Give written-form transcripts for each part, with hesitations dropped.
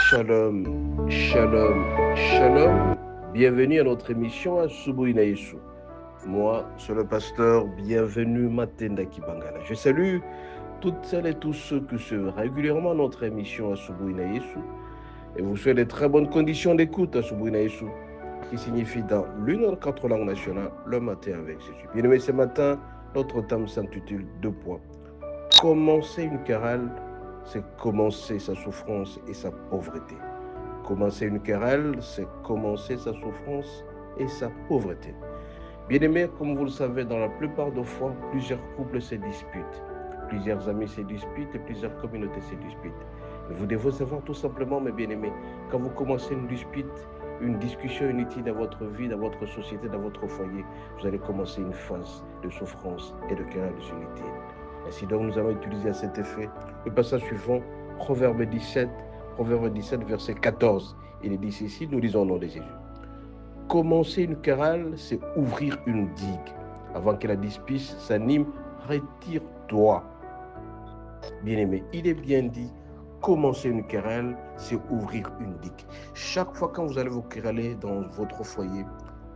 Shalom, shalom, shalom. Bienvenue à notre émission à Subuina Yesu. Moi, c'est le pasteur Bienvenue Matenda Kibangala. Je salue toutes celles et tous ceux qui suivent régulièrement notre émission à Subuina Yesu et vous souhaite de très bonnes conditions d'écoute à Subuina Yesu, qui signifie dans l'une des quatre langues nationales, le matin avec Jésus. Bien aimé, ce matin, notre thème s'intitule 2 points. Commencer une querelle, c'est commencer sa souffrance et sa pauvreté. Commencer une querelle, c'est commencer sa souffrance et sa pauvreté. Bien-aimés, comme vous le savez, dans la plupart des fois, plusieurs couples se disputent, plusieurs amis se disputent et plusieurs communautés se disputent. Mais vous devez savoir tout simplement, mes bien-aimés, quand vous commencez une dispute, une discussion inutile dans votre vie, dans votre société, dans votre foyer, vous allez commencer une phase de souffrance et de querelle inutile. Ainsi donc, nous allons utiliser à cet effet le passage suivant, Proverbe 17, verset 14. Il est dit ceci, nous lisons au nom de Jésus. Commencer une querelle, c'est ouvrir une digue. Avant que la dispute s'anime, retire-toi. Bien-aimé, il est bien dit, commencer une querelle, c'est ouvrir une digue. Chaque fois quand vous allez vous quereller dans votre foyer,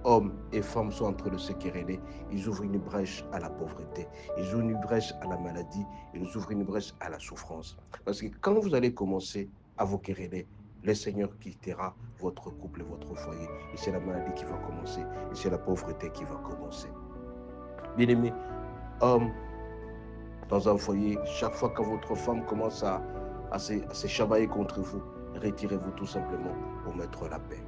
hommes et femmes sont en train de se quereller, ils ouvrent une brèche à la pauvreté, ils ouvrent une brèche à la maladie, ils ouvrent une brèche à la souffrance. Parce que quand vous allez commencer à vous quereller, le Seigneur quittera votre couple et votre foyer. Et c'est la maladie qui va commencer, et c'est la pauvreté qui va commencer. Bien-aimé, homme, dans un foyer, chaque fois que votre femme commence à se chamailler contre vous, retirez-vous tout simplement pour mettre la paix.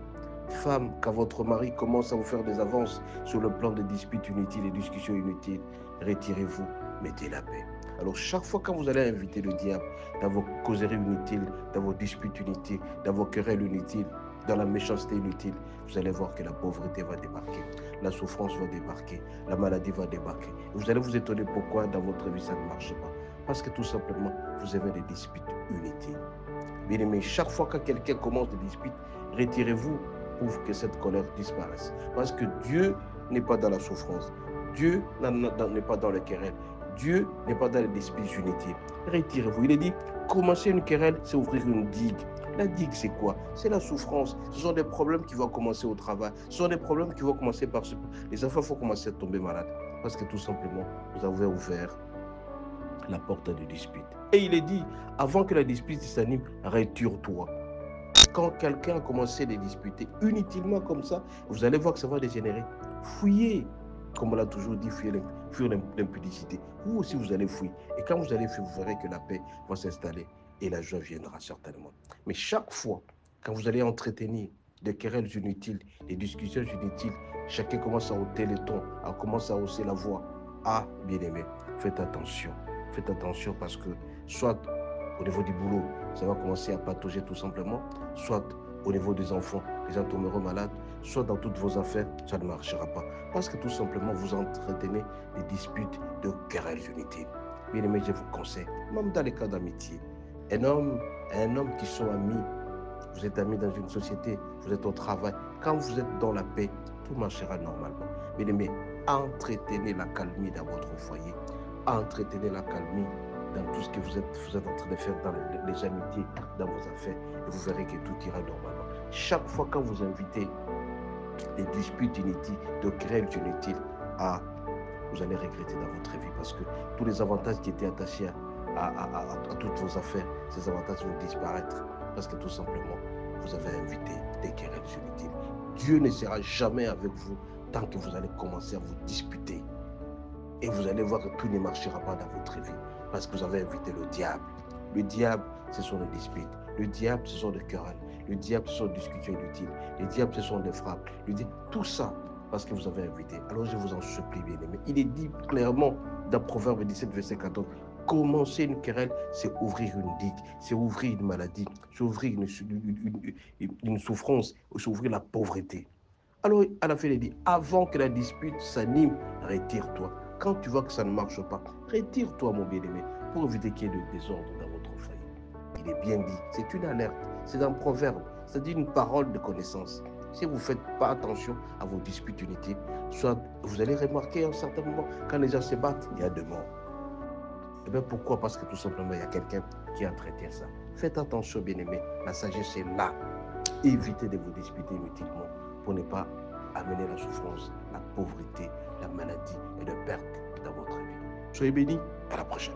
Femme, quand votre mari commence à vous faire des avances sur le plan des disputes inutiles et discussions inutiles, retirez-vous, mettez la paix. Alors chaque fois quand vous allez inviter le diable dans vos causeries inutiles, dans vos disputes inutiles, dans vos querelles inutiles, dans la méchanceté inutile, vous allez voir que la pauvreté va débarquer, la souffrance va débarquer, la maladie va débarquer. Et vous allez vous étonner pourquoi dans votre vie ça ne marche pas. Parce que tout simplement, vous avez des disputes inutiles. Bien aimé, chaque fois que quelqu'un commence des disputes, retirez-vous pour que cette colère disparaisse. Parce que Dieu n'est pas dans la souffrance. Dieu n'est pas dans les querelles. Dieu n'est pas dans les disputes inutiles. Retirez-vous. Il est dit, commencer une querelle, c'est ouvrir une digue. La digue, c'est quoi? C'est la souffrance. Ce sont des problèmes qui vont commencer au travail. Ce sont des problèmes qui vont commencer par ce... Les enfants vont commencer à tomber malades. Parce que tout simplement, vous avez ouvert la porte de dispute. Et il est dit, avant que la dispute s'anime, retire-toi. Quand quelqu'un a commencé à disputer inutilement comme ça, vous allez voir que ça va dégénérer. Fouillez, comme on l'a toujours dit, fuyez l'impudicité. Vous aussi, vous allez fouiller. Et quand vous allez fuir, vous verrez que la paix va s'installer et la joie viendra certainement. Mais chaque fois, quand vous allez entretenir des querelles inutiles, des discussions inutiles, chacun commence à ôter les tons, commence à hausser la voix. Ah, bien-aimé, faites attention. Faites attention parce que soit au niveau du boulot, ça va commencer à patauger tout simplement, soit au niveau des enfants, les gens tomberont malades, soit dans toutes vos affaires, ça ne marchera pas. Parce que tout simplement, vous entretenez des disputes de querelles inutiles. Bien aimé, je vous conseille, même dans les cas d'amitié, un homme et un homme qui sont amis, vous êtes amis dans une société, vous êtes au travail, quand vous êtes dans la paix, tout marchera normalement. Bien aimé, entretenez la calmie dans votre foyer, entretenez la calmie dans tout ce que vous êtes en train de faire dans les amitiés, dans vos affaires, et vous verrez que tout ira normalement. Chaque fois quand vous invitez des disputes inutiles, de querelles inutiles, vous allez regretter dans votre vie parce que tous les avantages qui étaient attachés à toutes vos affaires, ces avantages vont disparaître parce que tout simplement, vous avez invité des querelles inutiles. Dieu ne sera jamais avec vous tant que vous allez commencer à vous disputer. Et vous allez voir que tout ne marchera pas dans votre vie parce que vous avez invité le diable. Le diable, ce sont les disputes. Le diable, ce sont des querelles. Le diable, ce sont des discussions inutiles. Le diable, ce sont des frappes. Tout ça parce que vous avez invité. Alors je vous en supplie, bien aimé. Il est dit clairement dans Proverbe 17, verset 14. Commencer une querelle, c'est ouvrir une digue, c'est ouvrir une maladie, c'est ouvrir une souffrance, c'est ouvrir la pauvreté. Alors, à la fin, il dit, avant que la dispute s'anime, retire-toi. Quand tu vois que ça ne marche pas, retire-toi, mon bien-aimé, pour éviter qu'il y ait de désordre dans votre foyer. Il est bien dit, c'est une alerte, c'est un proverbe, c'est-à-dire une parole de connaissance. Si vous ne faites pas attention à vos disputes inutiles, soit vous allez remarquer à un certain moment, quand les gens se battent, il y a deux morts. Et bien pourquoi? Parce que tout simplement, il y a quelqu'un qui entretient ça. Faites attention, bien-aimés. La sagesse est là. Évitez de vous disputer inutilement pour ne pas amener la souffrance, la pauvreté, la maladie et la perte dans votre vie. Soyez bénis. À la prochaine.